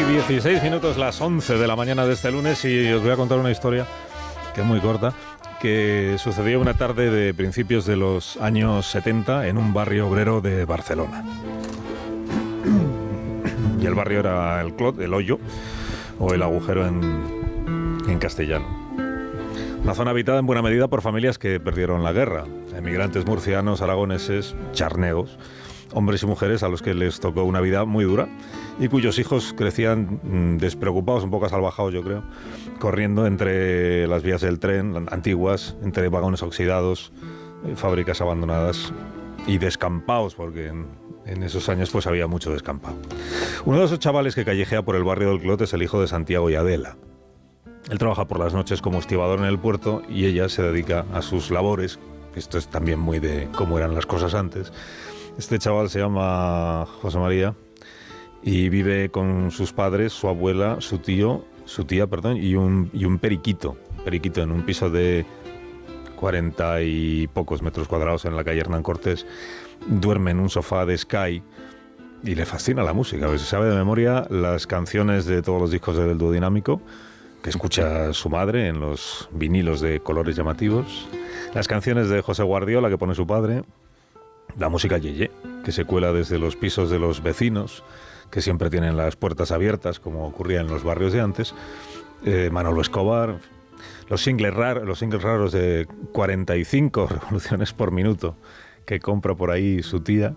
y 16 minutos, las 11 de la mañana de este lunes, y os voy a contar una historia que es muy corta, que sucedió una tarde de principios de los años 70 en un barrio obrero de Barcelona. Y el barrio era el Clot, el hoyo, o el agujero en castellano. Una zona habitada en buena medida por familias que perdieron la guerra, emigrantes murcianos, aragoneses, charneos, hombres y mujeres a los que les tocó una vida muy dura y cuyos hijos crecían despreocupados, un poco salvajados yo creo, corriendo entre las vías del tren antiguas, entre vagones oxidados, fábricas abandonadas y descampados, porque en esos años pues había mucho descampado. Uno de esos chavales que callejea por el barrio del Clot es el hijo de Santiago y Adela. Él trabaja por las noches como estibador en el puerto y ella se dedica a sus labores. Esto es también muy de cómo eran las cosas antes. Este chaval se llama José María y vive con sus padres, su abuela, su tía, y un periquito en un piso de 40 y pocos metros cuadrados en la calle Hernán Cortés. Duerme en un sofá de Sky y le fascina la música. Se sabe de memoria las canciones de todos los discos del dúo dinámico que escucha su madre en los vinilos de colores llamativos, las canciones de José Guardiola que pone su padre, la música yeye, que se cuela desde los pisos de los vecinos, que siempre tienen las puertas abiertas, como ocurría en los barrios de antes, Manolo Escobar, los singles raros de 45 revoluciones por minuto que compra por ahí su tía.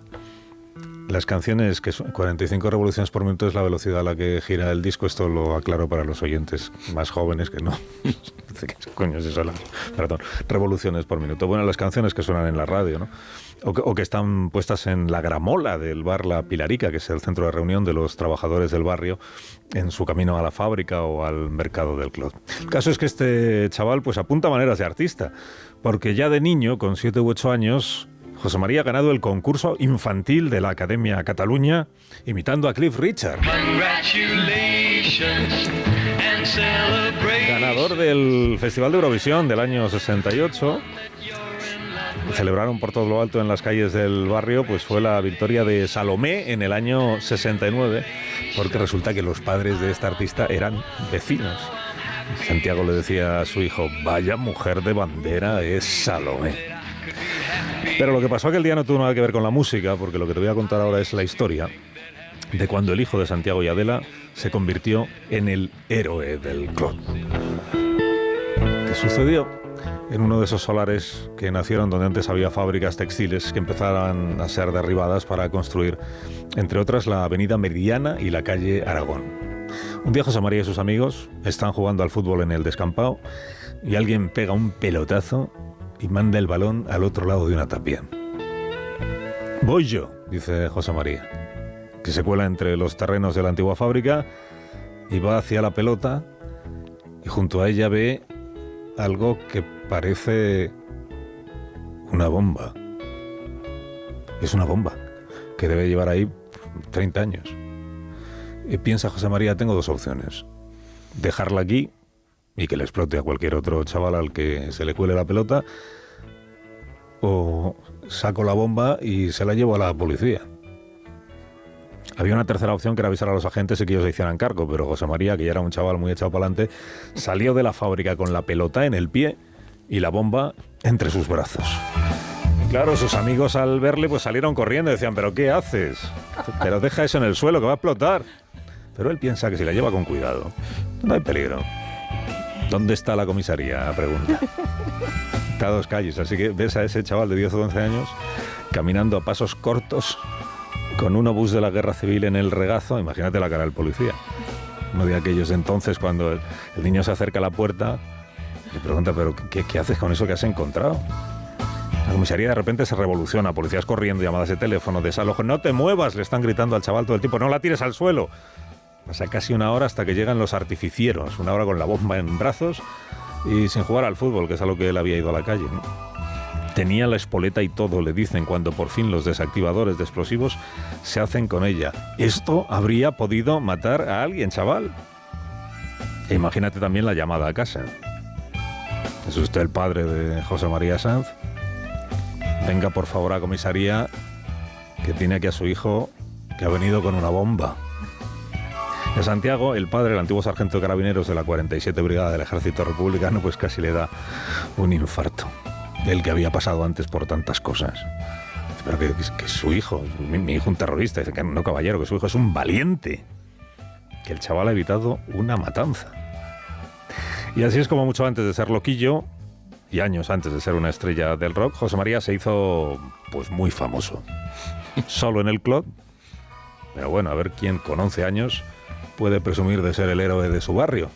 Las canciones, que son 45 revoluciones por minuto es la velocidad a la que gira el disco. Esto lo aclaro para los oyentes más jóvenes que no. ¿Qué coño es eso? Perdón, revoluciones por minuto. Bueno, las canciones que suenan en la radio, ¿no? O que están puestas en la gramola del bar La Pilarica, que es el centro de reunión de los trabajadores del barrio en su camino a la fábrica o al mercado del Clot. El caso es que este chaval pues apunta maneras de artista, porque ya de niño, con 7 u 8 años, José María ha ganado el concurso infantil de la Academia Cataluña, imitando a Cliff Richard. Ganador del Festival de Eurovisión del año 68. Celebraron por todo lo alto en las calles del barrio, pues fue la victoria de Salomé en el año 69, porque resulta que los padres de esta artista eran vecinos. Santiago le decía a su hijo: vaya mujer de bandera es Salomé. Pero lo que pasó aquel día no tuvo nada que ver con la música, porque lo que te voy a contar ahora es la historia de cuando el hijo de Santiago y Adela se convirtió en el héroe del Clot. ¿Qué sucedió? En uno de esos solares que nacieron donde antes había fábricas textiles que empezaron a ser derribadas para construir, entre otras, la avenida Meridiana y la calle Aragón. Un día José María y sus amigos están jugando al fútbol en el descampado y alguien pega un pelotazo y manda el balón al otro lado de una tapia. Voy yo, dice José María, que se cuela entre los terrenos de la antigua fábrica y va hacia la pelota y junto a ella ve algo que parece una bomba. Es una bomba que debe llevar ahí 30 años. Y piensa José María: tengo dos opciones: dejarla aquí y que le explote a cualquier otro chaval al que se le cuele la pelota, o saco la bomba y se la llevo a la policía. Había una tercera opción, que era avisar a los agentes y que ellos se hicieran cargo, pero José María, que ya era un chaval muy echado para adelante, salió de la fábrica con la pelota en el pie y la bomba entre sus brazos. Claro, sus amigos al verle pues salieron corriendo y decían: ¿pero qué haces? Pero deja eso en el suelo, que va a explotar. Pero él piensa que si la lleva con cuidado, no hay peligro. ¿Dónde está la comisaría?, pregunta. Está a 2 calles, así que ves a ese chaval de 10 o 11 años caminando a pasos cortos con un obús de la guerra civil en el regazo. Imagínate la cara del policía. Uno de aquellos de entonces, cuando el niño se acerca a la puerta y pregunta: ¿pero qué haces con eso que has encontrado? La comisaría de repente se revoluciona, policías corriendo, llamadas de teléfono, desalojo. No te muevas, le están gritando al chaval todo el tiempo, no la tires al suelo. Pasa casi una hora hasta que llegan los artificieros, una hora con la bomba en brazos y sin jugar al fútbol, que es a lo que él había ido a la calle, ¿no? Tenía la espoleta y todo, le dicen, cuando por fin los desactivadores de explosivos se hacen con ella. Esto habría podido matar a alguien, chaval. E imagínate también la llamada a casa. ¿Es usted el padre de José María Sanz? Venga por favor a comisaría, que tiene aquí a su hijo que ha venido con una bomba. De Santiago, el padre, el antiguo sargento de carabineros de la 47 Brigada del Ejército Republicano, pues casi le da un infarto. El que había pasado antes por tantas cosas. Pero que su hijo, mi hijo un terrorista, dice que no, caballero, que su hijo es un valiente. Que el chaval ha evitado una matanza. Y así es como mucho antes de ser loquillo, y años antes de ser una estrella del rock, José María se hizo pues muy famoso. Solo en el club. Pero bueno, a ver quién con 11 años puede presumir de ser el héroe de su barrio.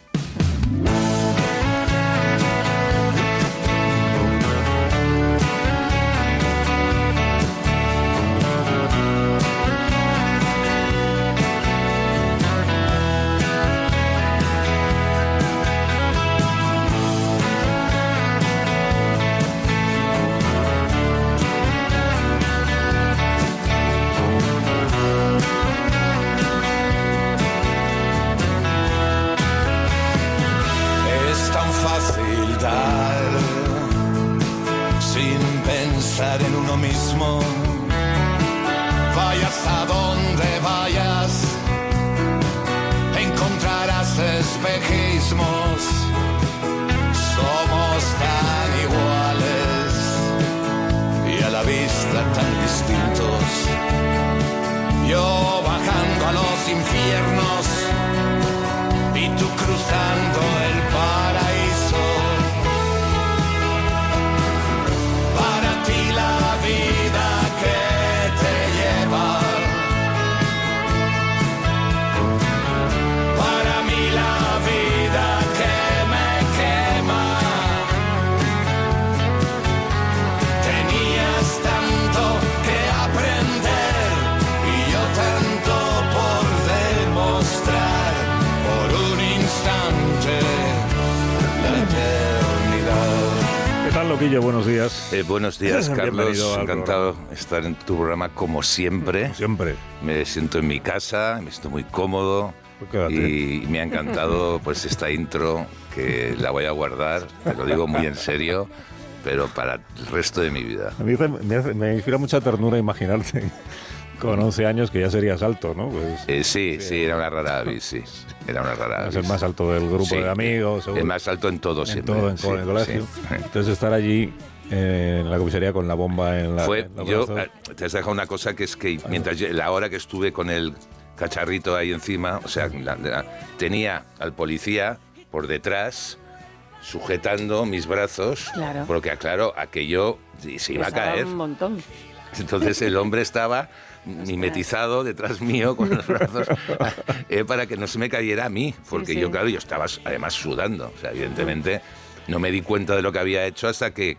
En uno mismo, vayas a donde vayas, encontrarás espejismos. Somos tan iguales y a la vista tan distintos. Yo bajando a los infiernos y tú cruzando el paraíso. La vida que te lleva, para mí la vida que me quema. Tenías tanto que aprender y yo tanto por demostrar, por un instante la eternidad. ¿Qué tal, loquillo? Buenos días. Buenos días, Carlos. Encantado de estar en tu programa como siempre. Como siempre. Me siento en mi casa, me siento muy cómodo. Y me ha encantado pues esta intro, que la voy a guardar, te lo digo muy en serio, pero para el resto de mi vida. A mí me inspira mucha ternura imaginarte con 11 años que ya serías alto, ¿no? Pues, sí, era una rara avis, sí. Era una rara avis. Es el más alto del grupo de amigos. Seguro. El más alto en todo siempre. En el colegio. Sí. Entonces estar allí en la comisaría con la bomba en la... Te has dejado una cosa, que es que mientras la hora que estuve con el cacharrito ahí encima, o sea, tenía al policía por detrás sujetando mis brazos, claro. Porque claro, aquello se iba a caer. Un montón. Entonces el hombre estaba mimetizado detrás mío con los brazos para que no se me cayera a mí, porque yo estaba además sudando, o sea, evidentemente no me di cuenta de lo que había hecho hasta que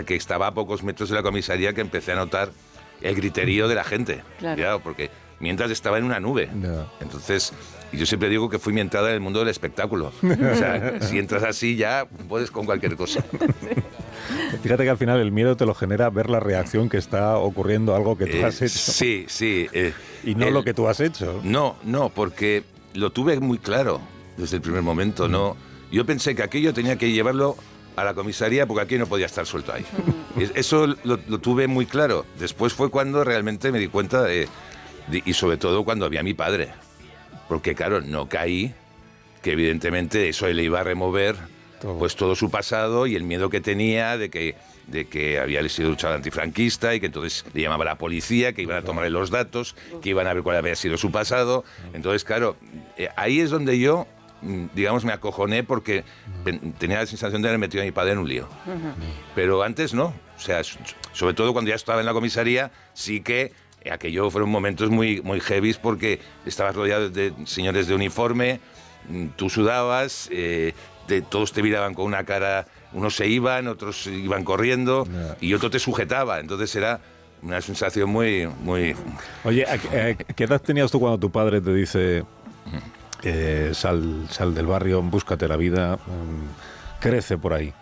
estaba a pocos metros de la comisaría, que empecé a notar el griterío de la gente, claro, porque mientras estaba en una nube. No. Entonces, yo siempre digo que fui mi entrada en el mundo del espectáculo. O sea, si entras así ya puedes con cualquier cosa. Fíjate que al final el miedo te lo genera ver la reacción que está ocurriendo a algo que tú has hecho. Sí. Y no lo que tú has hecho. No, porque lo tuve muy claro desde el primer momento. No, yo pensé que aquello tenía que llevarlo a la comisaría porque aquí no podía estar suelto ahí. Eso lo tuve muy claro. Después fue cuando realmente me di cuenta y sobre todo cuando vi a mi padre. Porque claro, no caí, que evidentemente eso le iba a remover pues todo su pasado y el miedo que tenía de que había sido luchador antifranquista y que entonces le llamaba a la policía, que iban a tomarle los datos, que iban a ver cuál había sido su pasado. Entonces, claro, ahí es donde yo, digamos, me acojoné porque tenía la sensación de haber metido a mi padre en un lío. Pero antes no. O sea, sobre todo cuando ya estaba en la comisaría, sí que aquello fueron momentos muy, muy heavies porque estabas rodeado de señores de uniforme, tú sudabas, todos te miraban con una cara, unos se iban, otros iban corriendo y otro te sujetaba. Entonces era una sensación muy, muy... Oye, ¿qué edad tenías tú cuando tu padre te dice sal del barrio, búscate la vida, crece por ahí?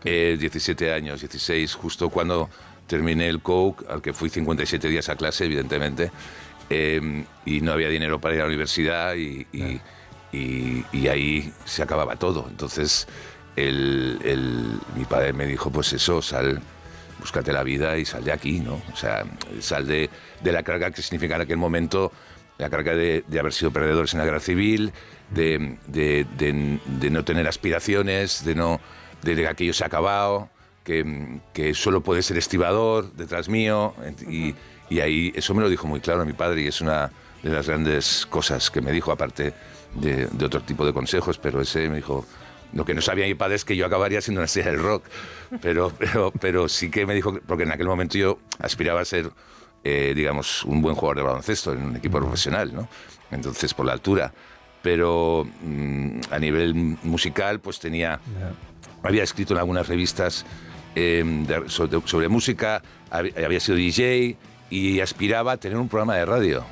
17 años, 16, justo cuando terminé el COUC, al que fui 57 días a clase, evidentemente, y no había dinero para ir a la universidad y ahí se acababa todo. Entonces mi padre me dijo, pues eso, sal, búscate la vida y sal de aquí, ¿no? O sea, sal de la carga que significaba en aquel momento la carga de haber sido perdedores en la guerra civil, de no tener aspiraciones, de que aquello se ha acabado, que solo puede ser estibador detrás mío, y ahí eso me lo dijo muy claro mi padre, y es una de las grandes cosas que me dijo, aparte de otro tipo de consejos, pero ese me dijo... Lo que no sabía mi padre es que yo acabaría siendo una estrella del rock, pero sí que me dijo, porque en aquel momento yo aspiraba a ser, digamos, un buen jugador de baloncesto en un equipo profesional, ¿no? Entonces, por la altura. Pero a nivel musical, pues había escrito en algunas revistas sobre música, había sido DJ y aspiraba a tener un programa de radio.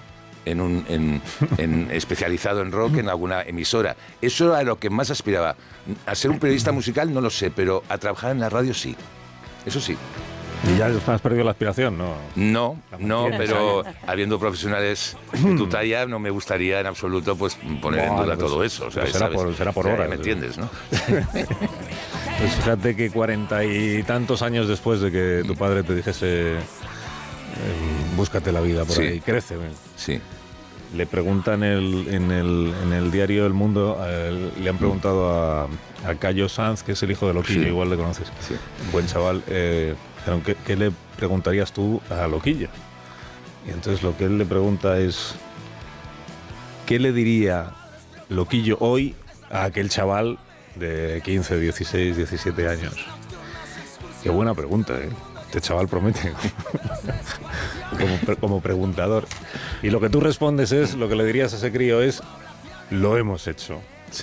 Especializado en rock en alguna emisora. Eso era lo que más aspiraba. A ser un periodista musical no lo sé, pero a trabajar en la radio sí. Eso sí. ¿Y ya has perdido la aspiración? No, pero habiendo profesionales de tu talla, no me gustaría en absoluto pues poner en duda todo eso. O sea, será por horas. ¿Me entiendes, no? Pues fíjate que 40 y tantos años después de que tu padre te dijese búscate la vida por ahí, crece. Sí. Le preguntan en el diario El Mundo, le han preguntado a Cayo Sanz, que es el hijo de Loquillo, igual le conoces, buen chaval, ¿qué le preguntarías tú a Loquillo? Y entonces lo que él le pregunta es, ¿qué le diría Loquillo hoy a aquel chaval de 15, 16, 17 años? Qué buena pregunta, ¿eh? Este chaval promete como preguntador. Y lo que tú respondes es, lo que le dirías a ese crío es, lo hemos hecho,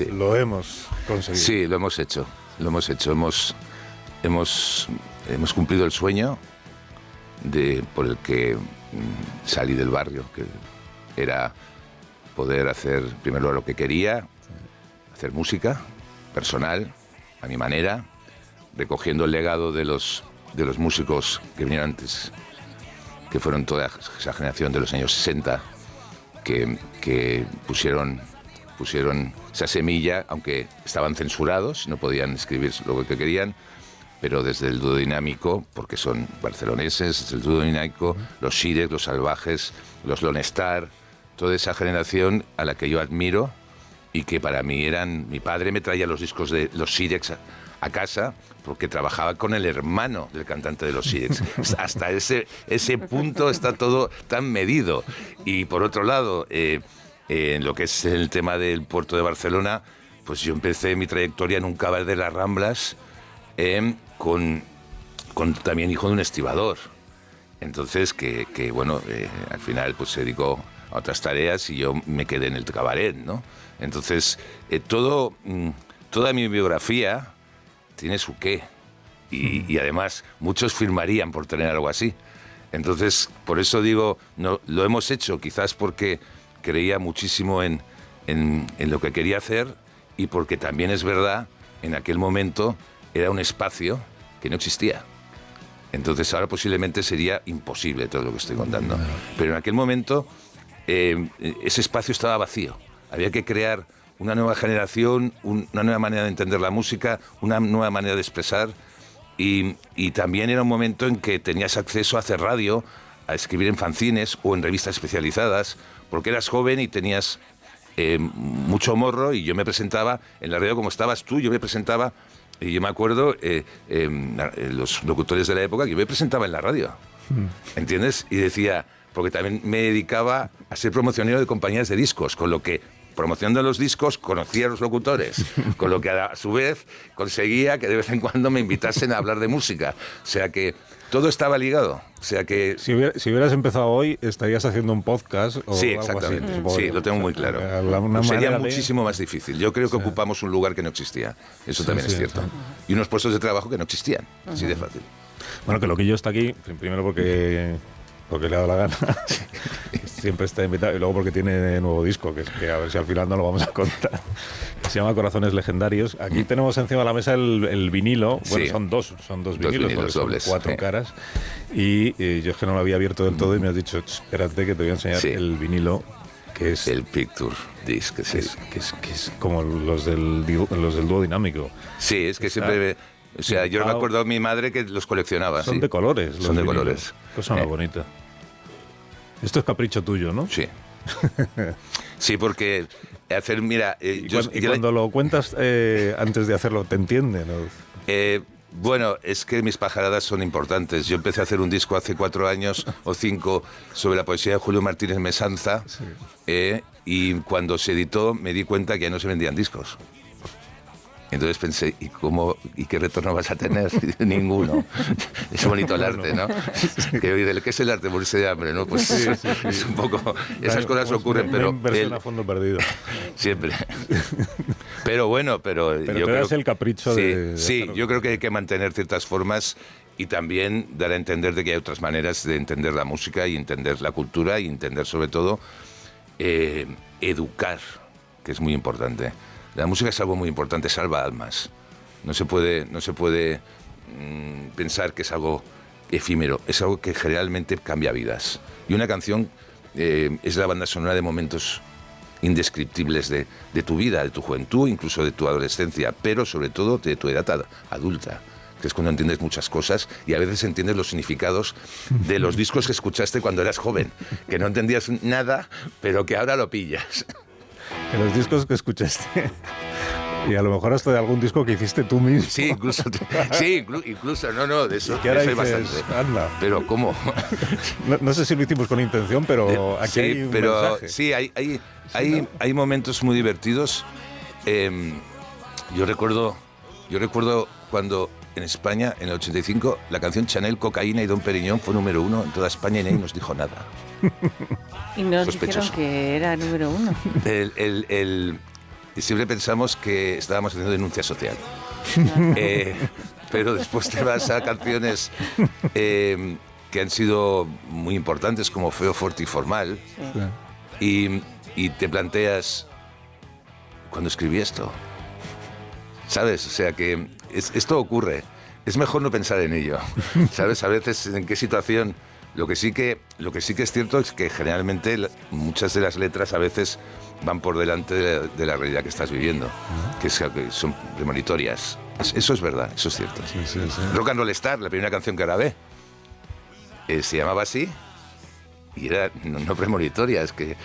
lo hemos conseguido. Sí, lo hemos hecho. Hemos cumplido el sueño por el que salí del barrio, que era poder hacer primero lo que quería, hacer música personal, a mi manera, recogiendo el legado de los músicos que vinieron antes, que fueron toda esa generación de los años 60, que pusieron esa semilla, aunque estaban censurados, no podían escribir lo que querían, pero desde el dúo dinámico, porque son barceloneses, desde el dúo dinámico, los Sirex, los Salvajes, los Lone Star, toda esa generación a la que yo admiro y que para mí mi padre me traía los discos de los Sirex a casa porque trabajaba con el hermano del cantante de los Sirex. Hasta ese punto está todo tan medido. Y por otro lado, en lo que es el tema del puerto de Barcelona, pues yo empecé mi trayectoria en un cabaret de las Ramblas con también hijo de un estibador. Entonces, al final pues se dedicó a otras tareas y yo me quedé en el cabaret, ¿no? Entonces, toda mi biografía tiene su qué. Y además, muchos firmarían por tener algo así. Entonces, por eso digo, no, lo hemos hecho, quizás porque creía muchísimo en lo que quería hacer y porque también es verdad, en aquel momento era un espacio que no existía. Entonces, ahora posiblemente sería imposible todo lo que estoy contando. Pero en aquel momento, ese espacio estaba vacío. Había que crear una nueva generación, una nueva manera de entender la música, una nueva manera de expresar. Y también era un momento en que tenías acceso a hacer radio, a escribir en fanzines o en revistas especializadas, porque eras joven y tenías mucho morro, y yo me presentaba en la radio como estabas tú, yo me presentaba, y yo me acuerdo, los locutores de la época, que yo me presentaba en la radio, ¿entiendes? Y decía, porque también me dedicaba a ser promocionero de compañías de discos, con lo que promocionando los discos conocía a los locutores, con lo que a su vez conseguía que de vez en cuando me invitasen a hablar de música. O sea que todo estaba ligado. O sea que si hubieras empezado hoy, estarías haciendo un podcast o sí, algo exactamente. así. Sí, lo tengo muy claro. Sería muchísimo más difícil. Yo creo que ocupamos un lugar que no existía. Eso también es cierto. Y unos puestos de trabajo que no existían. Así de fácil. Bueno, que Loquillo está aquí, primero porque le ha dado la gana. Siempre está invitado, y luego porque tiene nuevo disco, que a ver si al final no lo vamos a contar. Se llama Corazones Legendarios. Aquí tenemos encima de la mesa el vinilo. Bueno, sí. son dos vinilos dobles, son 4 caras. Y yo es que no lo había abierto del todo y me has dicho, espérate que te voy a enseñar el vinilo, que es el Picture Disc, que es como los del dúo dinámico. Sí, es que siempre... O sea, yo me acuerdo de mi madre que los coleccionaba. Son de colores. Son de colores. Cosa más bonita. Esto es capricho tuyo, ¿no? Sí. Sí, porque hacer, mira... cuando lo cuentas antes de hacerlo, ¿te entienden? Bueno, es que mis pajaradas son importantes. Yo empecé a hacer un disco hace 4 años o 5 sobre la poesía de Julio Martínez Mesanza, y cuando se editó me di cuenta que ya no se vendían discos. Entonces pensé, ¿y qué retorno vas a tener? Ninguno. Es bonito el arte, ¿no? ¿Qué es el arte? Morirse de hambre, ¿no? Pues sí. Es un poco... Esas cosas ocurren, pero... Inversión a fondo perdido. Siempre. Pero bueno, pero yo creo... es el capricho de... Sí, yo creo que hay que mantener ciertas formas y también dar a entender de que hay otras maneras de entender la música y entender la cultura y entender sobre todo educar, que es muy importante. La música es algo muy importante, salva almas. No se puede pensar que es algo efímero, es algo que generalmente cambia vidas. Y una canción es la banda sonora de momentos indescriptibles de tu vida, de tu juventud, incluso de tu adolescencia, pero sobre todo de tu edad adulta, que es cuando entiendes muchas cosas y a veces entiendes los significados de los discos que escuchaste cuando eras joven, que no entendías nada, pero que ahora lo pillas. En los discos que escuchaste, y a lo mejor hasta de algún disco que hiciste tú mismo. Sí, incluso, de eso hay bastante. Anda. Pero ¿cómo? No sé si lo hicimos con intención, pero aquí hay un mensaje. Sí, hay momentos muy divertidos. Yo recuerdo cuando en España, en el 85, la canción Chanel, Cocaína y Don Periñón fue número 1 en toda España y nadie nos dijo nada. Y nos dijeron que era número 1. Siempre pensamos que estábamos haciendo denuncia social. Pero después te vas a canciones que han sido muy importantes, como Feo, Fuerte y Formal. Sí. Y te planteas, ¿cuándo escribí esto? ¿Sabes? O sea que esto ocurre. Es mejor no pensar en ello. ¿Sabes? A veces en qué situación... Lo que sí que es cierto es que generalmente muchas de las letras a veces van por delante de la realidad que estás viviendo, que son premonitorias. Eso es verdad, eso es cierto. Sí. Rock and Roll Star, la primera canción que grabé, se llamaba así y era no premonitoria, es que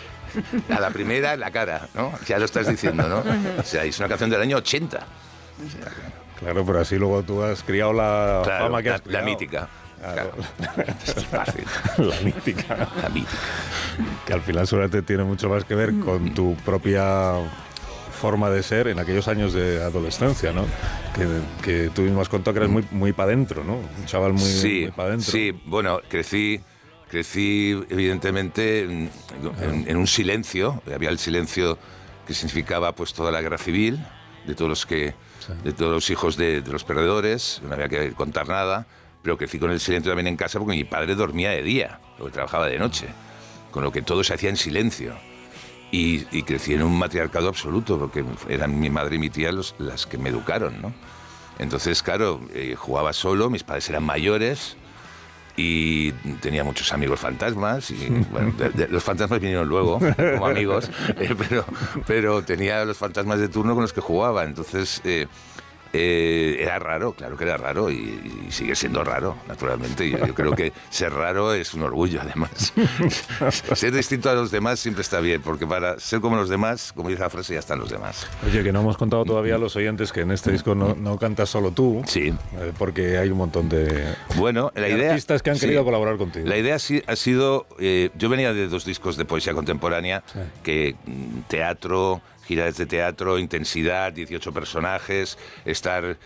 a la primera la cara, ¿no? Ya lo estás diciendo, ¿no? O sea, es una canción del año 80. O sea, claro, pero así luego tú has criado la fama que has criado. La mítica. Claro. Es fácil. La mítica. Que al final seguramente tiene mucho más que ver con tu propia forma de ser en aquellos años de adolescencia, ¿no? Que tú mismo has contado que eras muy para adentro, ¿no? Un chaval muy para adentro. Sí, bueno, crecí evidentemente en un silencio. Había el silencio que significaba pues toda la guerra civil, de todos los hijos de los perdedores, no había que contar nada. Pero crecí con el silencio también en casa porque mi padre dormía de día, porque trabajaba de noche, con lo que todo se hacía en silencio. Y crecí en un matriarcado absoluto, porque eran mi madre y mi tía las que me educaron, ¿no? Entonces, claro, jugaba solo, mis padres eran mayores y tenía muchos amigos fantasmas. Y, bueno, los fantasmas vinieron luego, como amigos, pero tenía los fantasmas de turno con los que jugaba. Entonces... era raro, claro que era raro y sigue siendo raro, naturalmente. Yo creo que ser raro es un orgullo, además. Ser distinto a los demás siempre está bien, porque para ser como los demás, como dice la frase, ya están los demás. Oye, que no hemos contado todavía a los oyentes que en este disco no cantas solo tú, sí, porque hay un montón de artistas que han querido colaborar contigo. La idea sí ha sido, yo venía de 2 discos de poesía contemporánea, que teatro... giras de teatro, intensidad, 18 personajes, estar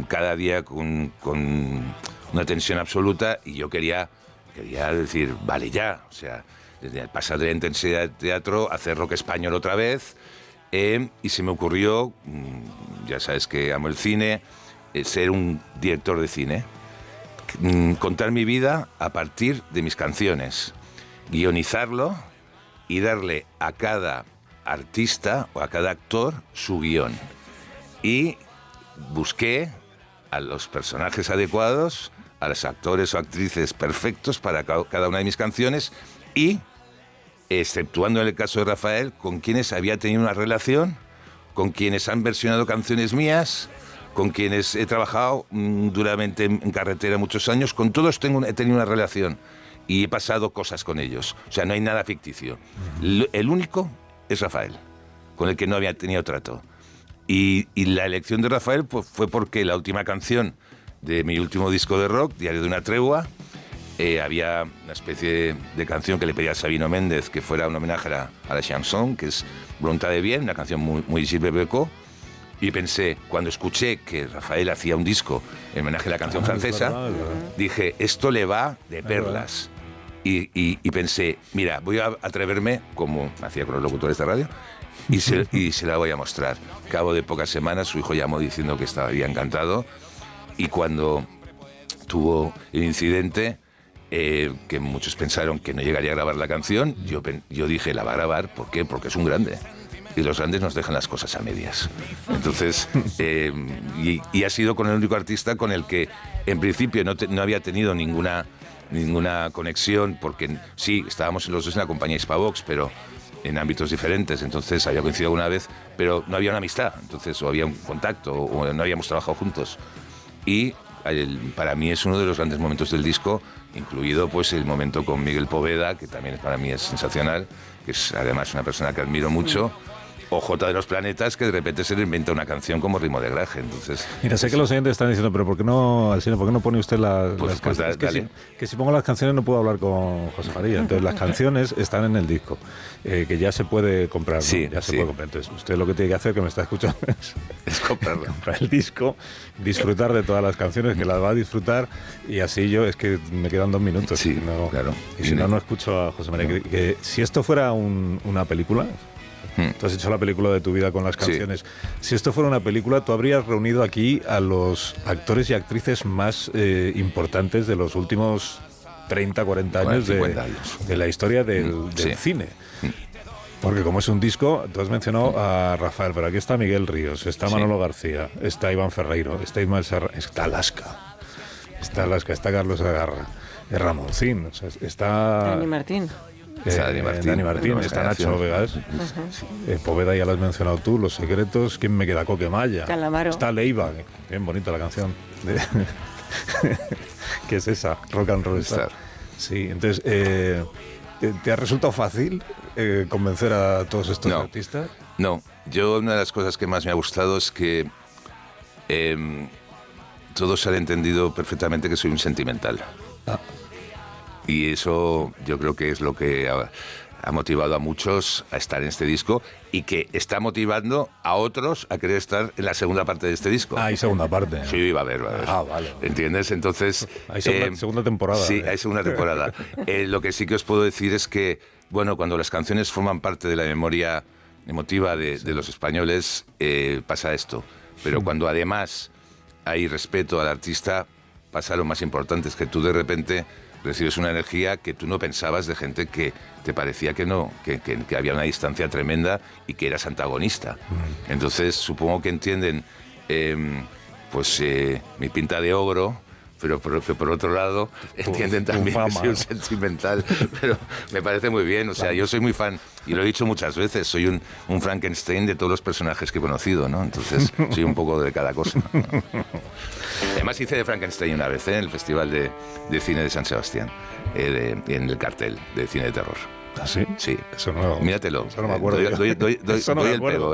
cada día con una tensión absoluta, y yo quería decir, vale ya, o sea, pasar de la intensidad de teatro a hacer rock español otra vez, y se me ocurrió, ya sabes que amo el cine, ser un director de cine, contar mi vida a partir de mis canciones, guionizarlo y darle a cada artista o a cada actor su guión. Y busqué a los personajes adecuados, a los actores o actrices perfectos para cada una de mis canciones, y, exceptuando en el caso de Rafael, con quienes había tenido una relación, con quienes han versionado canciones mías, con quienes he trabajado duramente en carretera muchos años, con todos he tenido una relación. y he pasado cosas con ellos. O sea, no hay nada ficticio. El único es Rafael, con el que no había tenido trato. Y la elección de Rafael pues, fue porque la última canción de mi último disco de rock, Diario de una tregua, había una especie de canción que le pedía a Sabino Méndez que fuera un homenaje a la chanson, que es Voluntad de Bien, una canción muy Gilles Bécaud. Y pensé, cuando escuché que Rafael hacía un disco en homenaje a la canción francesa, es verdad. dije, esto le va de perlas. Y pensé, mira, voy a atreverme, como hacía con los locutores de radio, y se la voy a mostrar. Cabo de pocas semanas, su hijo llamó diciendo que estaba encantado, y cuando tuvo el incidente, que muchos pensaron que no llegaría a grabar la canción, yo dije, la va a grabar, ¿por qué? Porque es un grande. Y los grandes nos dejan las cosas a medias. Entonces, y ha sido con el único artista con el que, en principio, no había tenido ninguna conexión, porque sí, estábamos los dos en la compañía Hispavox, pero en ámbitos diferentes, entonces había coincidido alguna vez, pero no había una amistad, entonces o había un contacto, o no habíamos trabajado juntos. Y para mí es uno de los grandes momentos del disco, incluido pues el momento con Miguel Poveda, que también para mí es sensacional, que es además una persona que admiro mucho, o J de los Planetas, que de repente se le inventa una canción como Ritmo de Graje. Entonces, mira, sé que los oyentes están diciendo, pero ¿por qué no, Alsina, por qué no pone usted las canciones? Dale. Que si pongo las canciones no puedo hablar con José María. Entonces las canciones están en el disco, que ya se puede comprar, ¿no? Sí, ya se puede comprar. Entonces usted lo que tiene que hacer, que me está escuchando, es comprarlo. comprar el disco, disfrutar de todas las canciones, que las va a disfrutar, y así yo, es que me quedan 2 minutos. Sí, no, claro. Y si no escucho a José María. Que si esto fuera una película... Tú has hecho la película de tu vida con las canciones. Sí. Si esto fuera una película, tú habrías reunido aquí a los actores y actrices más importantes de los últimos 30, 40 años, de la historia del cine. Porque como es un disco, tú has mencionado a Rafael, pero aquí está Miguel Ríos, está Manolo García, está Iván Ferreiro, está Ismael Serra, está Alaska, está Carlos Agarra, Ramoncín, o sea, está... Dani Martín. Dani Martín, está Nacho Vegas, Poveda ya lo has mencionado tú, Los Secretos, ¿quién me queda? Coquemaya, Calamaro. Está Leiva, bien bonita la canción, ¿qué es esa? Rock and Roll Star. Sí, entonces, ¿te ha resultado fácil convencer a todos estos artistas? No, yo una de las cosas que más me ha gustado es que todos han entendido perfectamente que soy un sentimental. Y eso yo creo que es lo que ha motivado a muchos a estar en este disco y que está motivando a otros a querer estar en la segunda parte de este disco. Hay segunda parte. Sí, va a haber. Ah, vale. ¿Entiendes? Entonces... Hay segunda temporada. Sí, hay segunda temporada. Lo que sí que os puedo decir es que, bueno, cuando las canciones forman parte de la memoria emotiva de los españoles, pasa esto. Pero cuando además hay respeto al artista, pasa lo más importante, es que tú de repente... recibes una energía que tú no pensabas de gente que te parecía que no, que había una distancia tremenda y que eras antagonista. Entonces supongo que entienden mi pinta de ogro, pero por otro lado entienden también que soy un sentimental, pero me parece muy bien, o sea, yo soy muy fan, y lo he dicho muchas veces, soy un Frankenstein de todos los personajes que he conocido, ¿no? Entonces soy un poco de cada cosa, ¿no? Además hice de Frankenstein una vez, en el Festival de Cine de San Sebastián, en el cartel de cine de terror. ¿Ah, sí? Sí. Eso no, míratelo. Eso no me acuerdo.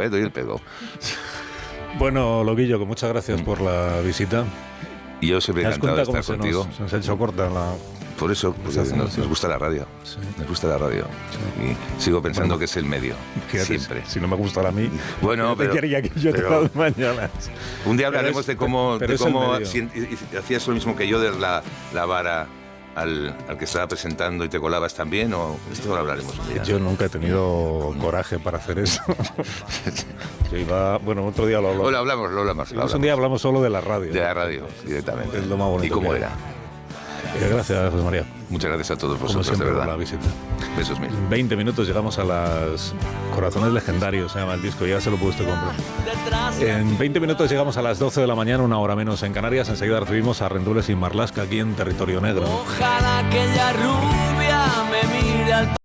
Doy el pego. Bueno, Loquillo, que muchas gracias por la visita. Y yo siempre he encantado de estar contigo. Se nos ha hecho corta la... Por eso, porque nos gusta la radio. Sí. Nos gusta la radio. Sí. Y sigo pensando que es el medio. Fíjate, siempre. Si no me gustara a mí, bueno, pero quería que yo todas las mañanas. Un día hablaremos de cómo hacías lo mismo que yo, de la vara al que estaba presentando y te colabas también, o esto lo hablaremos un día. Yo nunca he tenido coraje para hacer eso. Yo iba, bueno, otro día lo hablamos. Lo hablamos. Un día hablamos solo de la radio. De la radio, directamente. Es lo más bonito. ¿Y cómo era? Gracias, José María. Muchas gracias a todos vosotros, siempre, de verdad. Por la visita. Besos mil. 20 minutos llegamos a las Corazones Legendarios, se llama el disco, ya se lo puede usted comprar. En 20 minutos llegamos a las 12 de la mañana, una hora menos en Canarias. Enseguida recibimos a Rendules y Marlaska aquí en Territorio Negro. Ojalá aquella rubia me mire al